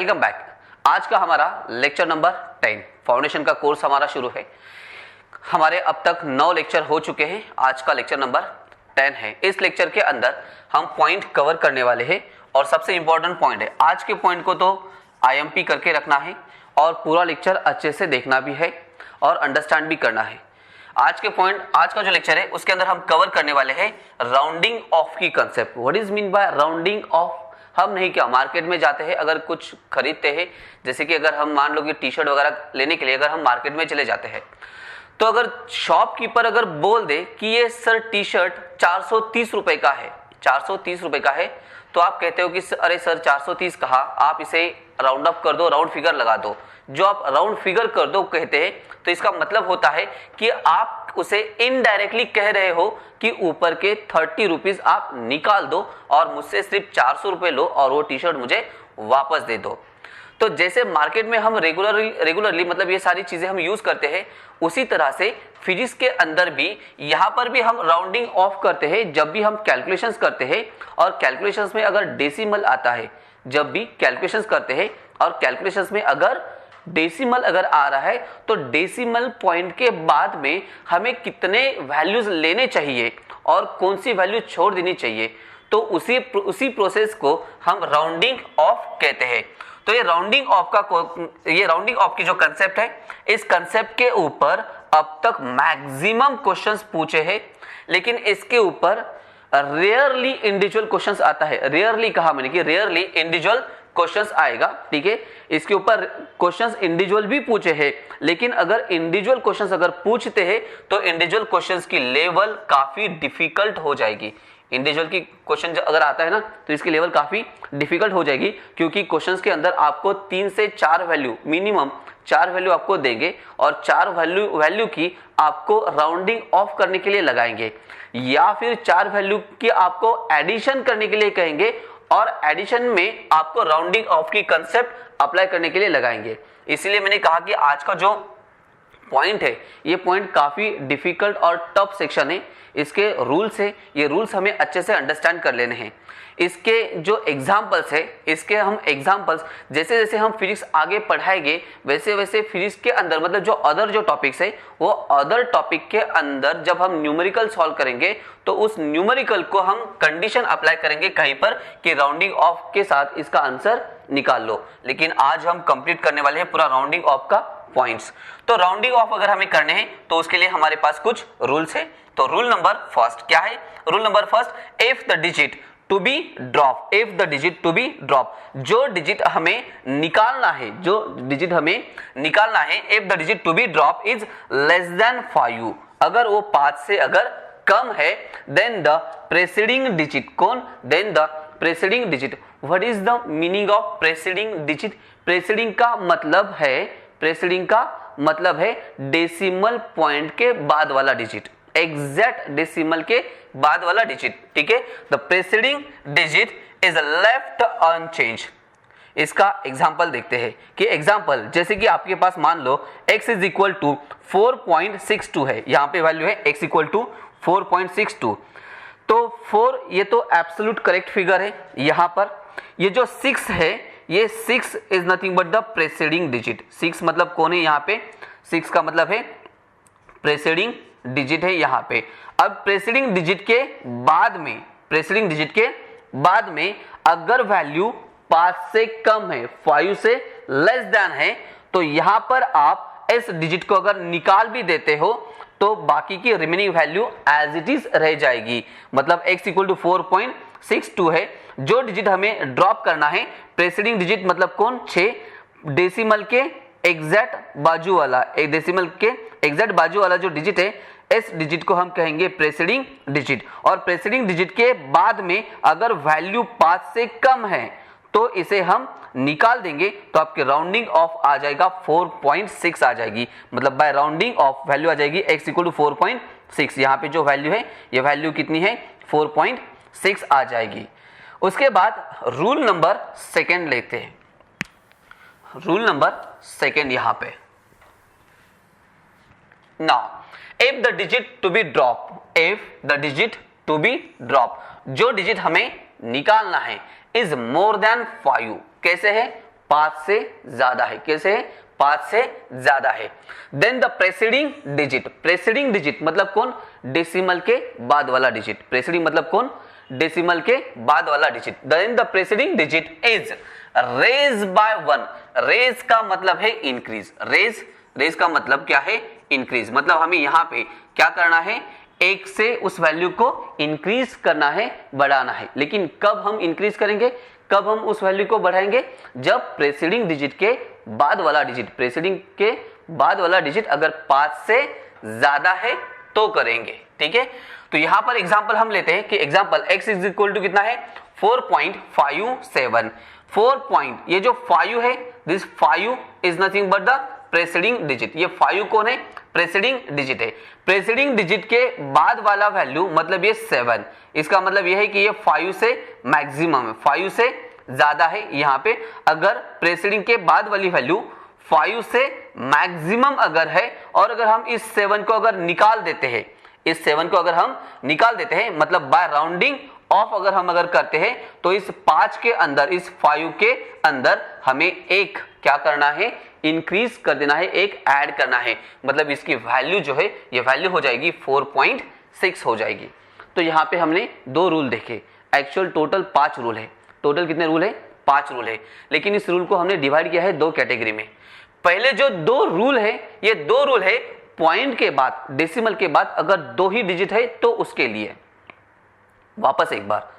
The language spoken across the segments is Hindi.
Welcome back. आज का हमारा लेक्चर नंबर 10 फाउंडेशन का कोर्स हमारा शुरू है। हमारे अब तक 9 लेक्चर हो चुके हैं, आज का लेक्चर नंबर 10 है। इस लेक्चर के अंदर हम पॉइंट कवर करने वाले हैं और सबसे इंपॉर्टेंट पॉइंट है, आज के पॉइंट को तो IMP करके रखना है और पूरा लेक्चर अच्छे से देखना भी है और अंडरस्टैंड भी करना है। आज के पॉइंट, आज का जो लेक्चर है उसके अंदर हम कवर करने वाले हैं राउंडिंग ऑफ की concept. What is mean by rounding off? हम नहीं, क्या मार्केट में जाते हैं, अगर कुछ खरीदते हैं, जैसे कि अगर हम मान लो कि टी शर्ट वगैरह लेने के लिए अगर हम मार्केट में चले जाते हैं, तो अगर शॉपकीपर अगर बोल दे कि ये सर टी शर्ट 430 रुपए का है, 430 रुपए का है, तो आप कहते हो कि अरे सर 430 कहा, आप इसे राउंड अप कर दो, राउंड फिगर लगा दो। जो आप राउंड फिगर कर दो कहते हैं, तो इसका मतलब होता है कि आप उसे इनडायरेक्टली कह रहे हो कि ऊपर के 30 रुपीज आप निकाल दो और मुझसे सिर्फ 400 रुपए लो और वो टी शर्ट मुझे वापस दे दो। तो जैसे मार्केट में हम रेगुलरली मतलब ये सारी चीजें हम यूज करते हैं, उसी तरह से फिजिक्स के अंदर भी यहाँ पर भी हम राउंडिंग ऑफ करते हैं जब भी हम कैलकुलेशंस करते हैं। और कैलकुलेशंस में अगर डेसिमल आता है, जब भी कैलकुलेशंस करते हैं और कैलकुलेशंस में अगर डेसिमल अगर आ रहा है, तो डेसिमल पॉइंट के बाद में हमें कितने वैल्यूज लेने चाहिए और कौन सी वैल्यू छोड़ देनी चाहिए, तो उसी प्रोसेस को हम राउंडिंग ऑफ कहते हैं। तो ये राउंडिंग ऑफ की जो कंसेप्ट है, इस कंसेप्ट के ऊपर अब तक मैक्सिमम क्वेश्चंस पूछे हैं, लेकिन इसके ऊपर रेयरली इंडिविजुअल क्वेश्चंस आता है। रेयरली कहा मैंने कि रेयरली इंडिविजुअल क्वेश्चंस आएगा, ठीक है। इसके ऊपर क्वेश्चंस इंडिविजुअल भी पूछे हैं, लेकिन अगर इंडिविजुअल क्वेश्चंस अगर पूछते हैं तो इंडिविजुअल क्वेश्चंस की लेवल काफी डिफिकल्ट हो जाएगी। इंडिविजुअल की क्वेश्चन अगर आता है ना, तो इसकी लेवल काफी डिफिकल्ट हो जाएगी, क्योंकि क्वेश्चंस के अंदर आपको 3 से 4 वैल्यू, मिनिमम 4 वैल्यू आपको देंगे और 4 वैल्यू की आपको राउंडिंग ऑफ करने के लिए लगाएंगे, या फिर 4 वैल्यू की आपको एडिशन करने के लिए कहेंगे और एडिशन में आपको राउंडिंग ऑफ की कंसेप्ट अप्लाई करने के लिए लगाएंगे। इसीलिए मैंने कहा कि आज का जो पॉइंट है, ये पॉइंट काफी डिफिकल्ट और टफ सेक्शन है। इसके रूल्स है, ये रूल्स हमें अच्छे से अंडरस्टैंड कर लेने हैं। इसके जो एग्जाम्पल्स है, इसके हम एग्जाम्पल्स जैसे जैसे हम फिजिक्स आगे पढ़ाएंगे, वैसे वैसे फिजिक्स के अंदर मतलब जो अदर जो टॉपिक्स है, वो अदर टॉपिक के अंदर जब हम न्यूमेरिकल सॉल्व करेंगे, तो उस न्यूमेरिकल को हम कंडीशन अप्लाई करेंगे कहीं पर कि राउंडिंग ऑफ के साथ इसका आंसर निकाल लो। लेकिन आज हम कंप्लीट करने वाले हैं पूरा राउंडिंग ऑफ का पॉइंट्स। तो राउंडिंग ऑफ अगर हमें करने हैं, तो उसके लिए हमारे पास कुछ रूल्स है। तो रूल नंबर फर्स्ट क्या है? Rule number first, if the digit to be drop, if the digit to be drop, जो डिजिट हमें निकालना है, जो डिजिट हमें निकालना है, if the digit to be drop is less than 5, अगर वो 5 से अगर कम है, देन द प्रेसीडिंग डिजिट, कौन? Then the preceding digit. What is the meaning of preceding digit? Preceding का मतलब है, प्रेसीडिंग का मतलब है डेसिमल पॉइंट के बाद वाला डिजिट, एग्जैक्ट डेसिमल के बाद वाला डिजिट, ठीक है। The preceding digit is left unchange. इसका एग्जांपल देखते हैं कि एग्जांपल जैसे कि आपके पास मान लो x इज इक्वल टू 4.62 है, यहां पे वैल्यू है x इक्वल टू 4.62। तो 4 ये तो एब्सोल्यूट करेक्ट फिगर है। यहां पर ये जो 6 है, ये 6 is nothing but the preceding digit. 6 मतलब कौन है यहाँ पे? 6 का मतलब है प्रेसीडिंग डिजिट है यहाँ पे। अब प्रेसीडिंग डिजिट के बाद में, प्रेसीडिंग डिजिट के बाद में अगर वैल्यू 5 से कम है, 5 से लेस देन है, तो यहां पर आप इस डिजिट को अगर निकाल भी देते हो, तो बाकी की remaining value as it is रह जाएगी। मतलब x इक्वल टू 4.62 है। जो डिजिट हमें ड्रॉप करना है, प्रेसीडिंग डिजिट मतलब कौन? 6 डेसिमल के एग्जैक्ट बाजू वाला, एक डेसिमल के एग्जैक्ट बाजू वाला जो डिजिट है, इस डिजिट को हम कहेंगे प्रेसीडिंग डिजिट। और प्रेसीडिंग डिजिट के बाद में अगर वैल्यू 5 से कम है, तो इसे हम निकाल देंगे, तो आपके राउंडिंग ऑफ आ जाएगा 4.6 आ जाएगी। मतलब बाय राउंडिंग ऑफ वैल्यू आ जाएगी x इक्वल टू 4.6। यहाँ पे जो वैल्यू है, ये वैल्यू कितनी है? 4.6 आ जाएगी। उसके बाद रूल नंबर सेकेंड लेते हैं। रूल नंबर सेकेंड यहाँ पे, now if the digit to be drop, if the digit to be drop, जो डिजिट हमें निकालना है इज मोर देन 5, कैसे है? 5 से ज्यादा है। कैसे है? 5 से ज्यादा है। Then the preceding digit, प्रेसीडिंग digit मतलब कौन? डेसिमल के बाद वाला डिजिट। प्रेसीडिंग मतलब कौन? डेसिमल के बाद वाला digit. Then the preceding digit is raise by 1। Raise का मतलब है इंक्रीज। रेज का मतलब क्या है? इंक्रीज। मतलब हमें यहाँ पे क्या करना है? एक से उस वैल्यू को इंक्रीज करना है, बढ़ाना है। लेकिन कब हम इंक्रीज करेंगे, कब हम उस वैल्यू को बढ़ाएंगे? जब प्रेसीडिंग डिजिट के बाद वाला डिजिट, प्रेसीडिंग के बाद वाला डिजिट अगर 5 से ज्यादा है तो करेंगे। ठीक है, तो यहां पर एग्जांपल हम लेते हैं कि example x is equal to कितना है? 4.57। 4 ये जो 5 है, this 5 is nothing but the preceding digit. ये 5 कौन है? प्रेसीडिंग डिजिट है। प्रेसीडिंग डिजिट के बाद वाला वैल्यू मतलब ये 7। इसका मतलब ये है कि ये 5 से मैक्सिमम है, 5 से ज्यादा है। यहाँ पे अगर प्रेसीडिंग के बाद वाली वैल्यू 5 से मैक्सिमम अगर है और अगर हम इस 7 को अगर निकाल देते हैं, इस 7 को अगर हम निकाल देते हैं मतलब बाय राउंडिंग ऑफ अगर हम करते हैं तो इस 5 के अंदर, इस 5 के अंदर हमें एक क्या करना है? इंक्रीज कर देना है, एक ऐड करना है। मतलब इसकी वैल्यू जो है ये वैल्यू हो जाएगी 4.6 हो जाएगी। तो यहाँ पे हमने 2 रूल देखे। एक्चुअल टोटल 5 रूल है। टोटल कितने रूल है? 5 रूल है। लेकिन इस रूल को हमने डिवाइड किया है 2 कैटेगरी में। पहले जो 2 रूल है, ये 2 रूल है पॉइंट के बाद, डेसिमल के बाद अगर 2 ही डिजिट है तो उसके लिए। वापस एक बार,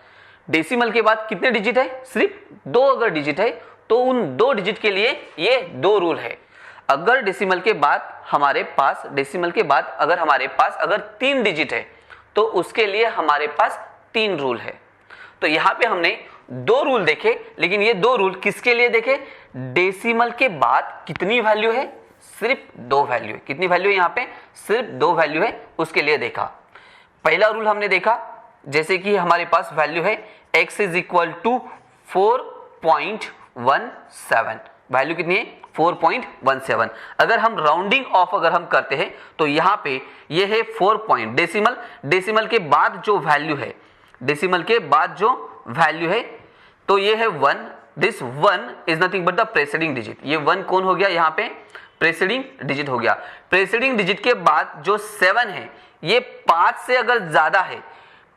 डेसिमल के बाद कितने डिजिट है? सिर्फ 2 अगर डिजिट है तो उन 2 डिजिट के लिए ये 2 रूल है। अगर डेसिमल के बाद हमारे पास, डेसिमल के बाद अगर हमारे पास अगर 3 डिजिट है तो उसके लिए हमारे पास 3 रूल है। तो यहां पे हमने 2 रूल देखे, लेकिन ये 2 रूल किसके लिए देखे? डेसिमल के बाद कितनी वैल्यू है? सिर्फ 2 वैल्यू है। कितनी वैल्यू है? यहाँ पे सिर्फ 2 वैल्यू है, उसके लिए देखा। पहला रूल हमने देखा, जैसे कि हमारे पास वैल्यू है x is equal to 4.17। Value कितनी है? 4.17। अगर हम राउंडिंग ऑफ अगर हम करते हैं तो यहाँ पे ये है 4 पॉइंट डेसिमल, डेसिमल के बाद जो वैल्यू है, डेसिमल के बाद जो वैल्यू है तो ये है 1। This 1 is nothing but the preceding digit. ये 1 कौन हो गया? यहाँ पे प्रेसीडिंग डिजिट हो गया। प्रेसीडिंग डिजिट के बाद जो 7 है ये 5 से अगर ज्यादा है,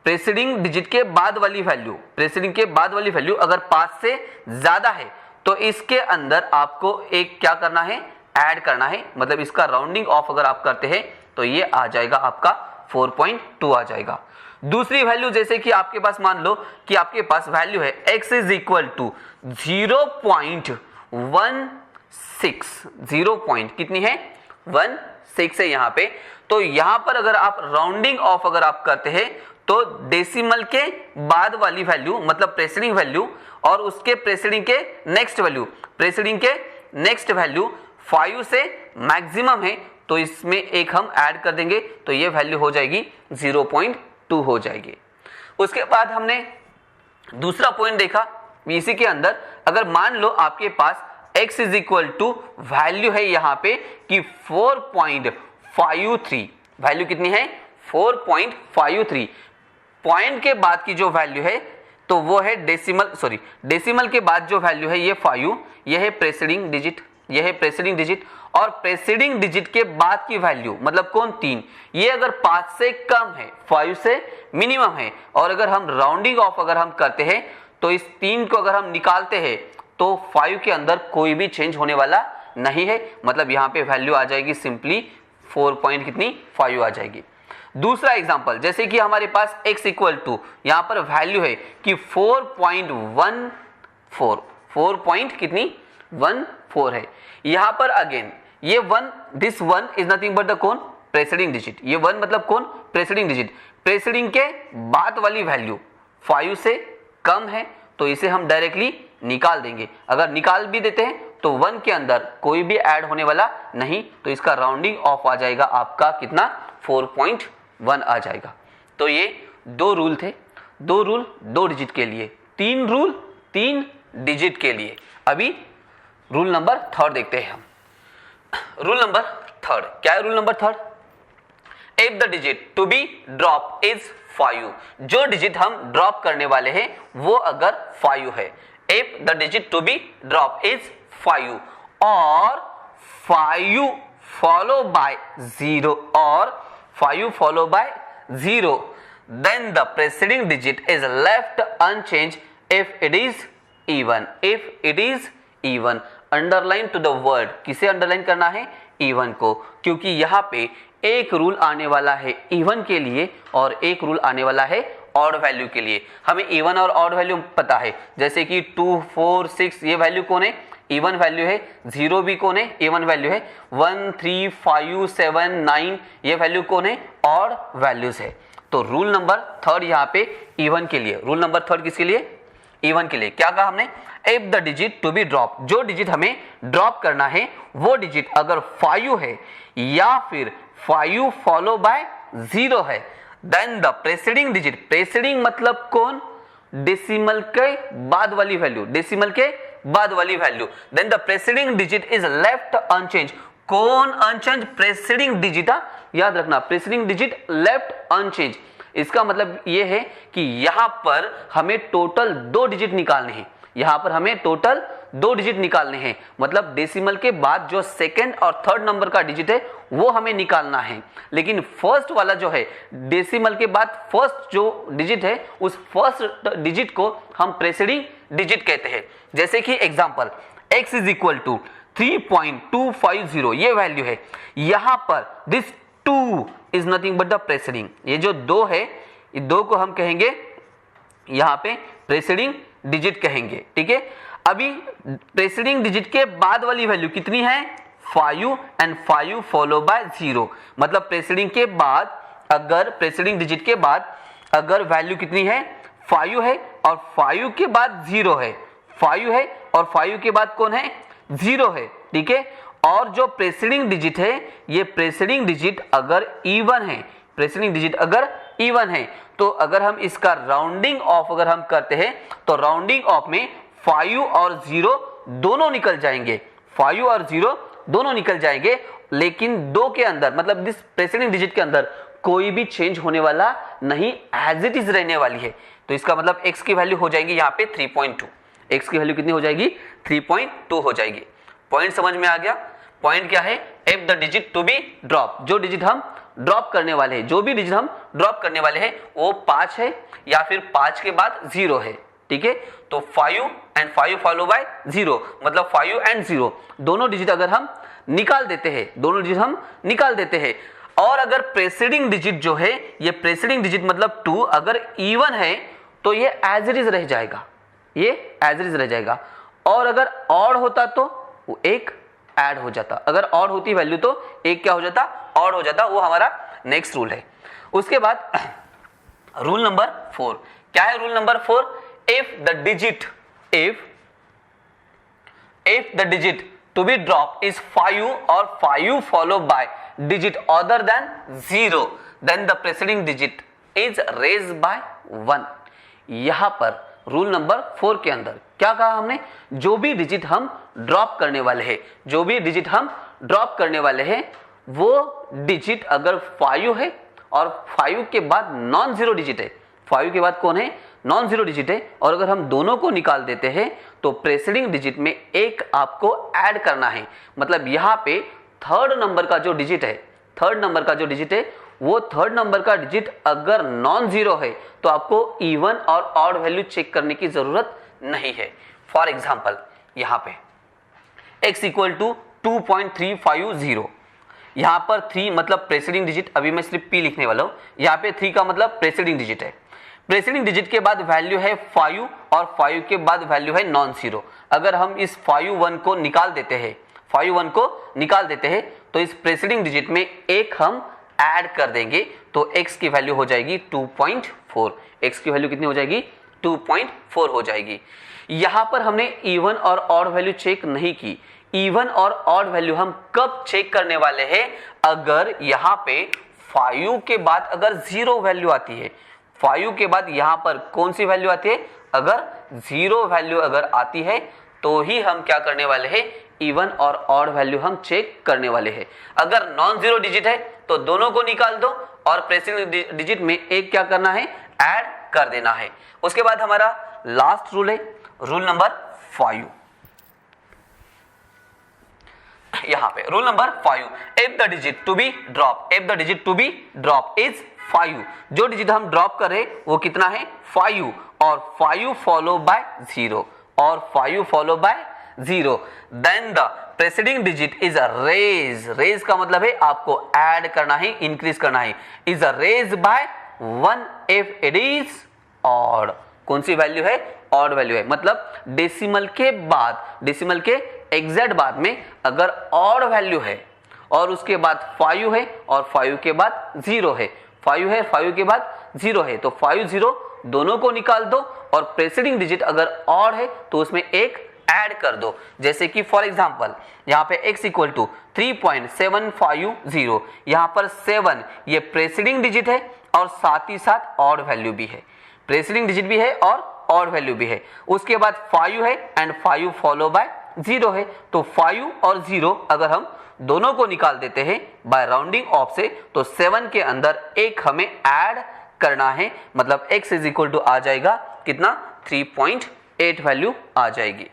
प्रेसीडिंग डिजिट के बाद वाली वैल्यू, प्रेसीडिंग के बाद वाली वैल्यू अगर 5 से ज्यादा है तो इसके अंदर आपको एक क्या करना है? ऐड करना है। मतलब इसका राउंडिंग ऑफ अगर आप करते हैं तो ये आ जाएगा आपका 4.2 आ जाएगा। दूसरी वैल्यू जैसे कि आपके पास मान लो कि आपके पास वैल्यू है x इज इक्वल टू 0.16। 0 कितनी है? 16 है यहाँ पे। तो यहाँ पर अगर आप राउंडिंग ऑफ अगर आप करते हैं तो डेसिमल के बाद वाली वैल्यू मतलब प्रेसीडिंग वैल्यू और उसके प्रेसीडिंग के नेक्स्ट वैल्यू, प्रेसीडिंग के नेक्स्ट वैल्यू 5 से मैक्सिमम है तो इसमें एक हम ऐड कर देंगे तो ये वैल्यू हो जाएगी 0.2 हो जाएगी। उसके बाद हमने दूसरा पॉइंट देखा इसी के अंदर, अगर मान लो आपके पास x is equal to value है यहाँ पे कि 4.53। वैल्यू कितनी है? 4.53। पॉइंट के बाद की जो वैल्यू है तो वो है डेसिमल, सॉरी डेसिमल के बाद जो वैल्यू है ये 5, ये है प्रेसीडिंग डिजिट, ये है प्रेसीडिंग डिजिट और प्रेसीडिंग डिजिट के बाद की वैल्यू मतलब कौन? 3। ये अगर 5 से कम है, 5 से मिनिमम है और अगर हम राउंडिंग ऑफ अगर हम करते हैं तो इस 3 को अगर हम निकालते हैं तो 5 के अंदर कोई भी चेंज होने वाला नहीं है। मतलब यहाँ पे वैल्यू आ जाएगी सिंपली 4.5 आ जाएगी। दूसरा एग्जांपल जैसे कि हमारे पास x इक्वल टू यहाँ पर वैल्यू है कि 4.14, 4.14 है। यहाँ पर अगेन ये 1, this 1 is nothing but the कौन? प्रेसीडिंग डिजिट। ये 1 मतलब कौन? प्रेसीडिंग डिजिट। प्रेसीडिंग के बाद वाली वैल्यू 5 से कम है तो इसे हम डायरेक्टली निकाल देंगे। अगर निकाल भी देते हैं तो 1 के अंदर कोई भी ऐड होने वाला नहीं तो इसका राउंडिंग ऑफ आ जाएगा आपका कितना? 4.1 आ जाएगा। तो ये 2 रूल थे, 2 रूल 2 डिजिट के लिए, 3 रूल 3 डिजिट के लिए। अभी रूल नंबर 3 देखते हैं हम। रूल नंबर 3 क्या है? Rule number 3, if the digit to be drop is 5, जो डिजिट हम ड्रॉप करने वाले हैं वो अगर 5 है, if the digit to be drop is 5 और 5 फॉलो बाय 0 और 5 follow by 0, then the preceding digit is left unchanged if it is even. If it is even, underline to the word, किसे अंडरलाइन करना है? इवन को, क्योंकि यहाँ पे एक रूल आने वाला है इवन के लिए और एक रूल आने वाला है ऑड वैल्यू के लिए. हमें इवन और ऑड वैल्यू पता है, जैसे कि 2, 4, 6 ये वैल्यू कौन है? इवन वैल्यू है. 0 भी कौन है? इवन वैल्यू है. 1, 3, 5, 7, 9 ये वैल्यू कौन है? ऑड वैल्यूज है. तो रूल नंबर 3 यहाँ पे इवन के लिए. रूल नंबर 3 किसके लिए? इवन के लिए. क्या कहा हमने? If the digit to be drop, जो डिजिट हमें ड्रॉप करना है वो डिजिट अगर 5 है या फिर 5 फॉलो बाय 0 है, देन द प्रेसीडिंग डिजिट, प्रेसीडिंग मतलब कौन? डेसिमल के बाद वाली वैल्यू, डेसिमल के बाद वाली value, then the preceding digit is left unchange. कौन अनचेंज? Preceding digit. याद रखना, प्रेसीडिंग डिजिट लेफ्ट अनचेंज. इसका मतलब यह है कि यहां पर हमें टोटल 2 डिजिट निकालने हैं. यहां पर हमें टोटल 2 डिजिट निकालने हैं, मतलब डेसिमल के बाद जो सेकंड और थर्ड नंबर का डिजिट है वो हमें निकालना है. लेकिन फर्स्ट वाला जो है, डेसिमल के बाद फर्स्ट जो डिजिट है उस फर्स्ट डिजिट को हम प्रेसीडिंग डिजिट कहते हैं. जैसे कि example, x is equal to 3.250 ये वैल्यू है. यहां पर this 2 is nothing but the preceding. ये जो 2 है, ये 2 को हम कहेंगे यहां पे प्रेसीडिंग डिजिट कहेंगे. ठीक है. अभी प्रेसीडिंग डिजिट के बाद वाली वैल्यू कितनी है? 5 एंड 5 फॉलो बाय 0. मतलब प्रेसीडिंग के बाद, अगर प्रेसीडिंग डिजिट के बाद अगर वैल्यू कितनी है? 5 है और 5 के बाद 0 है. 5 है और 5 के बाद कौन है? 0 है. ठीक है. और जो प्रेसीडिंग डिजिट है, ये प्रेसीडिंग डिजिट अगर इवन है, प्रेसीडिंग डिजिट अगर इवन है, तो अगर हम इसका राउंडिंग ऑफ अगर हम करते हैं तो राउंडिंग ऑफ में 5 और 0 दोनों निकल जाएंगे. 5 और 0 दोनों निकल जाएंगे, लेकिन 2 के अंदर, मतलब दिस प्रेसीडिंग डिजिट के अंदर कोई भी चेंज होने वाला नहीं, एज इट इज रहने वाली है. तो इसका मतलब x की वैल्यू हो जाएगी यहाँ पे 3.2. x की वैल्यू कितनी हो जाएगी? 3.2 हो जाएगी. पॉइंट समझ में आ गया? पॉइंट क्या है? If the digit to be drop, जो डिजिट हम ड्रॉप करने वाले हैं, जो भी डिजिट हम ड्रॉप करने वाले हैं वो 5 है या फिर 5 के बाद 0 है. ठीक है. तो 5 एंड 5 फॉलो बाय 0, मतलब 5 एंड 0 दोनों डिजिट अगर हम निकाल देते हैं, दोनों डिजिट हम निकाल देते हैं, और अगर प्रेसीडिंग डिजिट जो है, ये प्रेसीडिंग डिजिट मतलब 2 अगर इवन है तो ये एज इट इज रह जाएगा, ये एज इट इज रह जाएगा. और अगर ऑड होता तो वो एक ऐड हो जाता. अगर ऑड होती वैल्यू तो एक क्या हो जाता? ऑड हो जाता. वो हमारा नेक्स्ट रूल है. उसके बाद रूल नंबर 4. क्या है rule number 4? If the digit to be drop is 5 और 5 follow by digit other than 0, then the preceding digit is raise by 1. यहां पर रूल नंबर 4 के अंदर क्या कहा हमने? जो भी डिजिट हम ड्रॉप करने वाले हैं, जो भी डिजिट हम ड्रॉप करने वाले हैं, वो डिजिट अगर 5 है और 5 के बाद नॉन जीरो डिजिट है, 5 के बाद कौन है? नॉन जीरो डिजिट है, और अगर हम दोनों को निकाल देते हैं तो प्रेसीडिंग डिजिट में एक आपको ऐड करना है. मतलब यहां पे थर्ड नंबर का जो डिजिट है, थर्ड नंबर का जो डिजिट है, वो थर्ड नंबर का डिजिट अगर नॉन जीरो है तो आपको इवन और ऑड वैल्यू चेक करने की जरूरत नहीं है. फॉर एग्जांपल यहां पे x इक्वल टू 2.350, यहां पर 3 मतलब प्रेसीडिंग डिजिट, अभी मैं सिर्फ p लिखने वाला हूं. यहां पे 3 का मतलब प्रेसीडिंग डिजिट है. प्रेसीडिंग डिजिट के बाद वैल्यू है 5 और 5 के बाद वैल्यू है नॉन जीरो. अगर हम इस 5 को निकाल देते हैं, 5 को निकाल देते हैं तो इस प्रेसीडिंग डिजिट में एक हम ऐड कर देंगे तो x की वैल्यू हो जाएगी 2.4. x की वैल्यू कितनी हो जाएगी? 2.4 हो जाएगी. यहां पर हमने इवन और ऑड वैल्यू चेक नहीं की. इवन और ऑड वैल्यू हम कब चेक करने वाले हैं? अगर यहां पे 5 के बाद अगर 0 वैल्यू आती है, 5 के बाद यहां पर कौन सी वैल्यू आती है? अगर 0 वैल्यू अगर आती है तो ही हम क्या करने वाले हैं? इवन और ऑड वैल्यू हम चेक करने वाले हैं. अगर नॉन जीरो डिजिट है तो दोनों को निकाल दो और प्रेसीडिंग डिजिट में एक क्या करना है? ऐड कर देना है. उसके बाद हमारा लास्ट रूल है रूल नंबर 5. यहाँ पे rule number 5, if the digit to be drop, if the digit to be drop is 5, जो डिजिट हम ड्रॉप कर रहे वो कितना है 5, और 5 फॉलो बाय 0, और 5 follow by 0, then the preceding digit is a raise, raise का मतलब है आपको ऐड करना है, इंक्रीज करना है, is a raise by 1 if it is odd, कौन सी वैल्यू है ऑड वैल्यू है, मतलब डेसिमल के बाद, डेसिमल के एग्जैक्ट बाद में अगर ऑड वैल्यू है और उसके बाद 5 है और 5 के बाद 0 है, 5 है 5 के बाद 0 है, तो 5 0 दोनों को निकाल दो, और प्रेसीडिंग डिजिट अगर ऑड है तो उसमें एक ऐड कर दो, जैसे कि फॉर एग्जांपल यहाँ पे x इक्वल टू 3.750, यहाँ पर 7 ये प्रेसीडिंग डिजिट है और साथ ही साथ ऑड वैल्यू भी है, प्रेसीडिंग डिजिट भी है और ऑड वैल्यू भी है, उसके बाद 5 है एंड 5 फॉलो बाय 0 है, तो 5 और 0 अगर हम दोनों को निकाल देते हैं बाय राउंडिंग ऑफ से, तो 7 के अंदर एक हमें ऐड करना है, मतलब x इज इक्वल टू आ जाएगा कितना 3.8 वैल्यू आ जाएगी।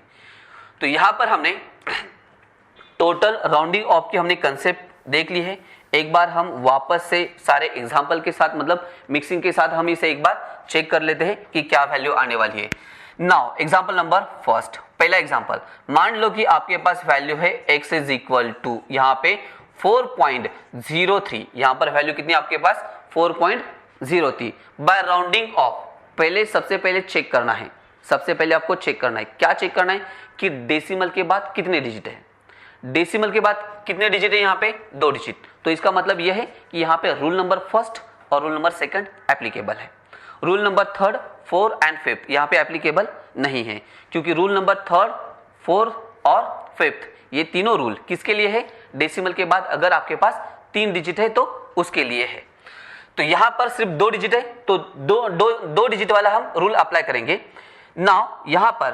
तो यहां पर हमने टोटल राउंडिंग ऑफ की हमने कंसेप्ट देख ली है। एक बार हम वापस से सारे एग्जांपल के साथ, मतलब मिक्सिंग के साथ हम इसे एक बार चेक कर लेते हैं कि क्या वैल्यू आने वाली है। नाउ एग्जांपल नंबर फर्स्ट, पहला एग्जांपल, मान लो कि आपके पास वैल्यू है x इज इक्वल टू यहाँ पे 4.03, यहाँ पर वैल्यू कितनी आपके पास 4.03 बाय राउंडिंग ऑफ। पहले सबसे पहले चेक करना है, सबसे पहले आपको चेक करना है, क्या चेक करना है कि डेसिमल के बाद कितने डिजिट है, डेसिमल के बाद कितने डिजिट है यहाँ पे 2 डिजिट, तो इसका मतलब यह है कि यहाँ पे रूल नंबर फर्स्ट और रूल नंबर सेकंड एप्लीकेबल है, रूल नंबर थर्ड 4 एंड 5 यहाँ पे एप्लीकेबल नहीं है, क्योंकि रूल नंबर थर्ड 4 और 5 ये तीनों रूल किसके लिए है, डेसिमल के बाद अगर आपके पास 3 डिजिट है तो उसके लिए है। तो यहाँ पर सिर्फ 2 डिजिट है तो दो डिजिट वाला हम रूल अप्लाई करेंगे। नाउ यहाँ पर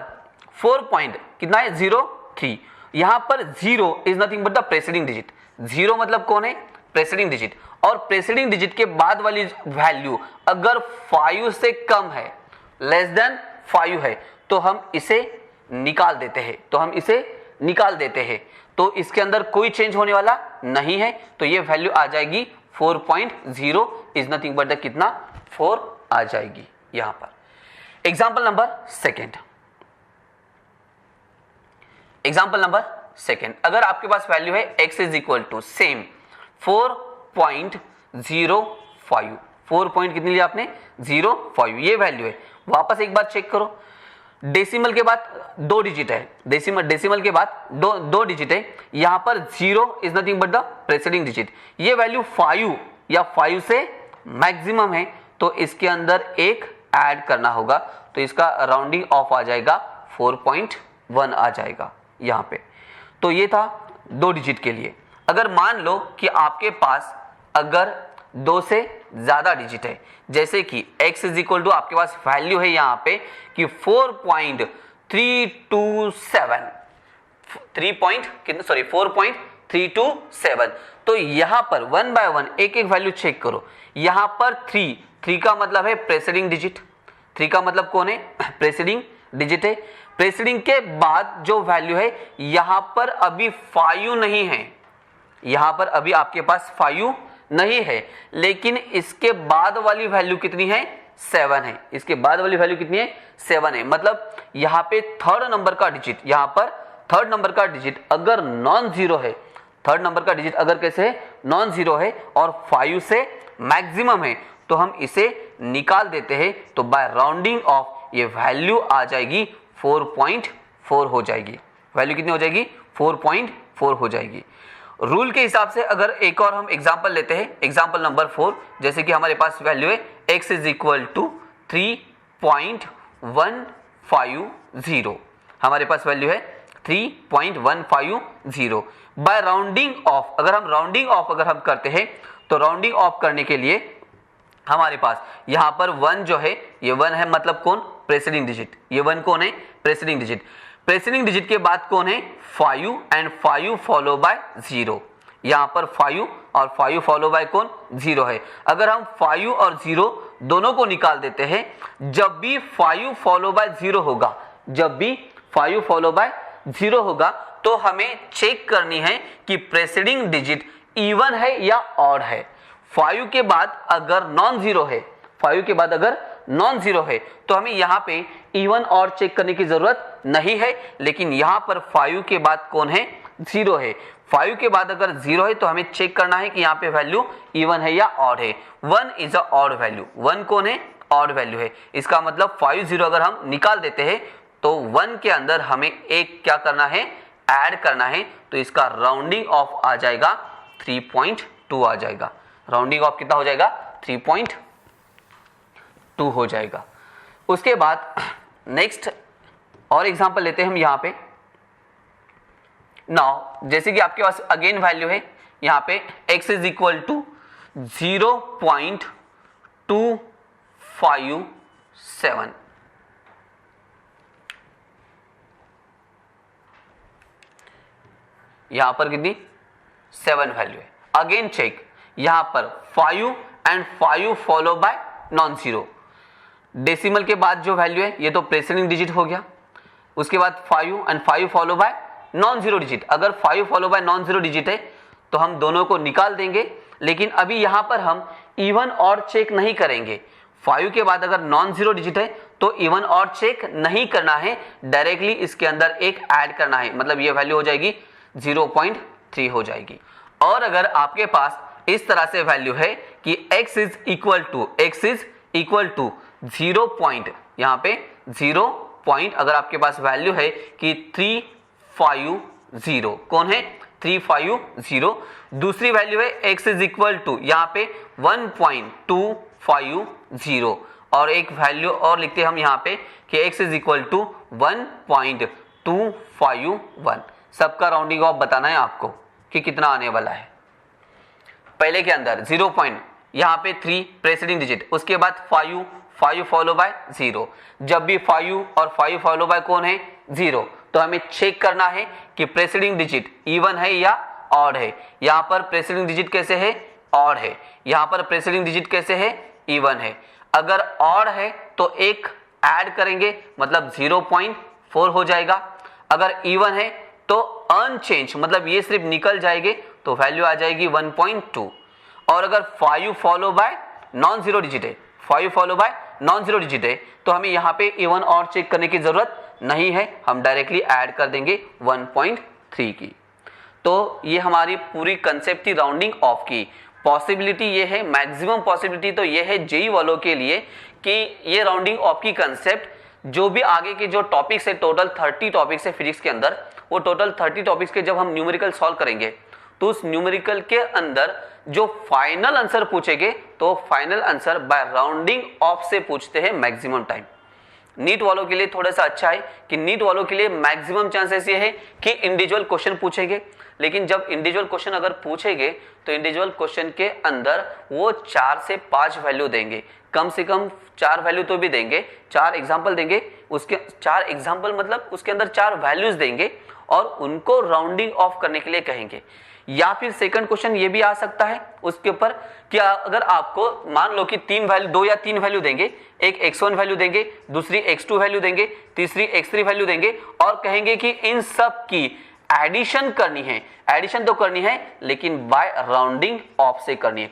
4 पॉइंट कितना है 03, यहाँ पर 0 is nothing but the preceding digit, 0 मतलब कौन है प्रेसीडिंग डिजिट, और प्रेसीडिंग डिजिट के बाद वाली वैल्यू अगर 5 से कम है, लेस देन 5 है, तो हम इसे निकाल देते हैं, तो हम इसे निकाल देते हैं, तो इसके अंदर कोई चेंज होने वाला नहीं है, तो ये वैल्यू आ जाएगी 4.0 इज नथिंग बट द कितना 4 आ जाएगी यहां पर। Example number second, example number second, अगर आपके पास वैल्यू है x is equal to same 4.05, 4 point कितनी लिया आपने 05, ये वैल्यू है। वापस एक बार चेक करो, डेसिमल के बाद 2 डिजिट है, डेसिमल के बाद दो डिजिट है, यहां पर 0 is nothing but the preceding digit, ये वैल्यू 5 या 5 से मैक्सिमम है, तो इसके अंदर एक ऐड करना होगा, तो इसका राउंडिंग ऑफ आ जाएगा 4.1 आ जाएगा यहां पे। तो ये था 2 डिजिट के लिए। अगर मान लो कि आपके पास अगर 2 से ज्यादा डिजिट है, जैसे कि x इज इक्वल टू आपके पास वैल्यू है यहां पे कि 4.327, तो यहां पर 1 बाय 1 एक एक वैल्यू चेक करो। यहां पर 3 का मतलब है प्रेसीडिंग डिजिट, 3 का मतलब कौन है प्रेसीडिंग डिजिट है। प्रेसीडिंग के बाद जो वैल्यू है यहां पर अभी 5 नहीं है, यहां पर अभी आपके पास 5 नहीं है, लेकिन इसके बाद वाली वैल्यू कितनी है 7 है, इसके बाद वाली वैल्यू कितनी है 7 है, मतलब यहां पे थर्ड नंबर का डिजिट, यहां पर थर्ड नंबर का डिजिट अगर नॉन जीरो है, थर्ड नंबर का डिजिट अगर कैसे है नॉन जीरो है और 5 से मैक्सिमम है, तो हम इसे निकाल देते हैं, तो बाय राउंडिंग ऑफ ये वैल्यू आ जाएगी 4.4 हो जाएगी, वैल्यू कितनी हो जाएगी 4.4 हो जाएगी। रूल के हिसाब से अगर एक और हम एग्जांपल लेते हैं, एग्जांपल नंबर 4, जैसे कि हमारे पास वैल्यू है x इज इक्वल टू 3.150, हमारे पास वैल्यू है 3.150 बाय राउंडिंग ऑफ। अगर हम राउंडिंग ऑफ अगर हम करते हैं तो राउंडिंग ऑफ करने के लिए हमारे पास यहां पर 1 जो है ये 1 है, मतलब कौन प्रेसीडिंग डिजिट, ये 1 कौन है प्रेसीडिंग डिजिट। प्रेसीडिंग डिजिट के बाद कौन है 5 एंड 5 फॉलो बाय 0, यहां पर 5 और 5 फॉलो बाय कौन 0 है। अगर हम 5 और 0 दोनों को निकाल देते हैं, जब भी 5 फॉलो बाय 0 होगा, जब भी 5 फॉलो बाय 0 होगा, तो हमें चेक करनी है कि प्रेसीडिंग डिजिट इवन है या ऑड है। 5 के बाद अगर नॉन जीरो है, 5 के बाद अगर नॉन जीरो है तो हमें यहाँ पे इवन ऑड चेक करने की जरूरत नहीं है, लेकिन यहाँ पर 5 के बाद कौन है, जीरो है। 5 के बाद अगर जीरो है तो हमें चेक करना है कि यहाँ पे वैल्यू इवन है या ऑड है। 1 इज अ ऑड वैल्यू, 1 कौन है, ऑड वैल्यू है। इसका मतलब 5 0 अगर हम निकाल देते हैं तो 1 के अंदर हमें एक क्या करना है, ऐड करना है, तो इसका राउंडिंग ऑफ आ जाएगा 3.2 आ जाएगा। राउंडिंग ऑफ कितना हो जाएगा, 3.2 हो जाएगा। उसके बाद नेक्स्ट और एग्जांपल लेते हैं हम यहाँ पे। नाउ जैसे कि आपके पास अगेन वैल्यू है यहाँ पे x इज इक्वल टू 0.257, यहां पर कितनी 7 वैल्यू है। अगेन चेक, यहां पर 5 and 5 follow bye non zero. Decimal के बाद जो वैल्यू है ये तो प्रेसीडिंग डिजिट हो गया, उसके बाद 5 and 5 follow bye non zero digit. अगर 5 follow bye non zero digit है तो हम दोनों को निकाल देंगे, लेकिन अभी यहां पर हम इवन और चेक नहीं करेंगे। 5 के बाद अगर नॉन जीरो डिजिट है तो इवन और चेक नहीं करना है, डायरेक्टली इसके अंदर एक ऐड करना है, मतलब ये वैल्यू हो जाएगी 0.3 हो जाएगी। और अगर आपके पास इस तरह से वैल्यू है कि x is equal to 0 point, यहाँ पे 0 पॉइंट अगर आपके पास वैल्यू है कि 350, कौन है 350, दूसरी वैल्यू है x इज इक्वल टू यहाँ पे 1.250, और एक वैल्यू और लिखते हैं हम यहाँ पे कि x इज इक्वल टू 1.251। सबका राउंडिंग ऑफ बताना है आपको कि कितना आने वाला है। पहले के अंदर 0 पॉइंट, यहाँ पे 3 प्रेसीडिंग डिजिट, उसके बाद 5 फॉलो बाय 0। जब भी 5 और 5 फॉलो बाय कौन है 0, तो हमें चेक करना है कि प्रेसीडिंग डिजिट इवन है या ऑड है। यहाँ पर प्रेसीडिंग डिजिट कैसे है, ऑड है। यहाँ पर प्रेसीडिंग डिजिट कैसे है, इवन है। अगर ऑड है तो एक ऐड करेंगे, मतलब 0.4 हो जाएगा। अगर इवन है तो अनचेंज, मतलब ये सिर्फ निकल जाएंगे तो वैल्यू आ जाएगी 1.2। और अगर 5 follow bye non zero digit है, 5 follow bye non zero digit है, तो हमें यहाँ पे इवन और चेक करने की जरूरत नहीं है, हम डायरेक्टली ऐड कर देंगे 1.3 की। तो ये हमारी पूरी कंसेप्ट थी राउंडिंग ऑफ की। पॉसिबिलिटी ये है, मैक्सिमम पॉसिबिलिटी तो ये है जेई वालों के लिए कि ये राउंडिंग ऑफ की कंसेप्ट जो भी आगे के जो टॉपिक्स है, टोटल 30 टॉपिक्स है फिजिक्स के अंदर, वो टोटल 30 टॉपिक्स के जब हम न्यूमेरिकल सॉल्व करेंगे तो उस न्यूमेरिकल के अंदर जो फाइनल आंसर पूछेंगे तो final answer by rounding off से पूछते हैं मैक्सिमम टाइम। नीट वालों के लिए थोड़ा सा अच्छा है कि नीट वालों के लिए मैक्सिमम चांसेस ये है कि इंडिविजुअल क्वेश्चन पूछेंगे, लेकिन जब इंडिविजुअल क्वेश्चन अगर पूछेंगे तो इंडिविजुअल क्वेश्चन के अंदर वो 4 से 5 वैल्यू देंगे, कम से कम 4 वैल्यू तो भी देंगे, 4 एग्जाम्पल देंगे, उसके 4 एग्जाम्पल मतलब उसके अंदर 4 वैल्यूज देंगे और उनको राउंडिंग ऑफ करने के लिए कहेंगे। या फिर सेकंड क्वेश्चन ये भी आ सकता है उसके ऊपर कि अगर आपको मान लो कि 3 वैल्यू, 2 या 3 वैल्यू देंगे, एक x1 वैल्यू देंगे, दूसरी x2 वैल्यू देंगे, तीसरी x3 वैल्यू देंगे और कहेंगे कि इन सब की एडिशन करनी है। एडिशन तो करनी है लेकिन बाय राउंडिंग ऑफ से करनी है।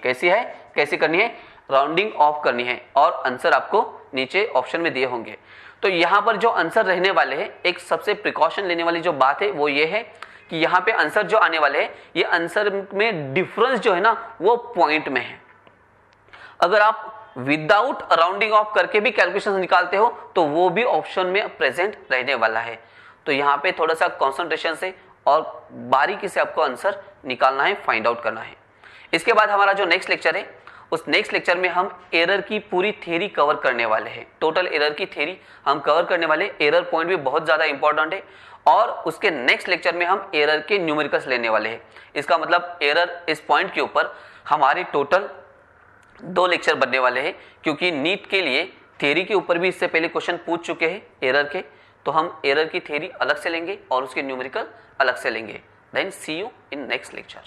कैसे करनी है, राउंडिंग ऑफ करनी है, और आंसर आपको नीचे ऑप्शन में दिए होंगे। तो यहाँ पर जो आंसर रहने वाले हैं, एक सबसे प्रिकॉशन लेने वाली जो बात है वो ये है कि यहाँ पे आंसर जो आने वाले हैं, ये आंसर में डिफरेंस जो है ना वो पॉइंट में है। अगर आप विदाउट राउंडिंग ऑफ करके भी कैलकुलेशन निकालते हो तो वो भी ऑप्शन में प्रेजेंट रहने वाला है। तो यहाँ पे थोड़ा सा कॉन्सेंट्रेशन से और बारीकी से आपको आंसर निकालना है, फाइंड आउट करना है। इसके बाद हमारा जो नेक्स्ट लेक्चर है, उस नेक्स्ट लेक्चर में हम एरर की पूरी थ्योरी कवर करने वाले हैं। टोटल एरर की थ्योरी हम कवर करने वाले। एरर पॉइंट भी बहुत ज़्यादा इंपॉर्टेंट है, और उसके नेक्स्ट लेक्चर में हम एरर के न्यूमेरिकल्स लेने वाले हैं। इसका मतलब एरर इस पॉइंट के ऊपर हमारे टोटल 2 लेक्चर बनने वाले हैं, क्योंकि नीट के लिए थ्योरी के ऊपर भी इससे पहले क्वेश्चन पूछ चुके हैं एरर के। तो हम एरर की थ्योरी अलग से लेंगे और उसके न्यूमेरिकल अलग से लेंगे। Then see you in next lecture.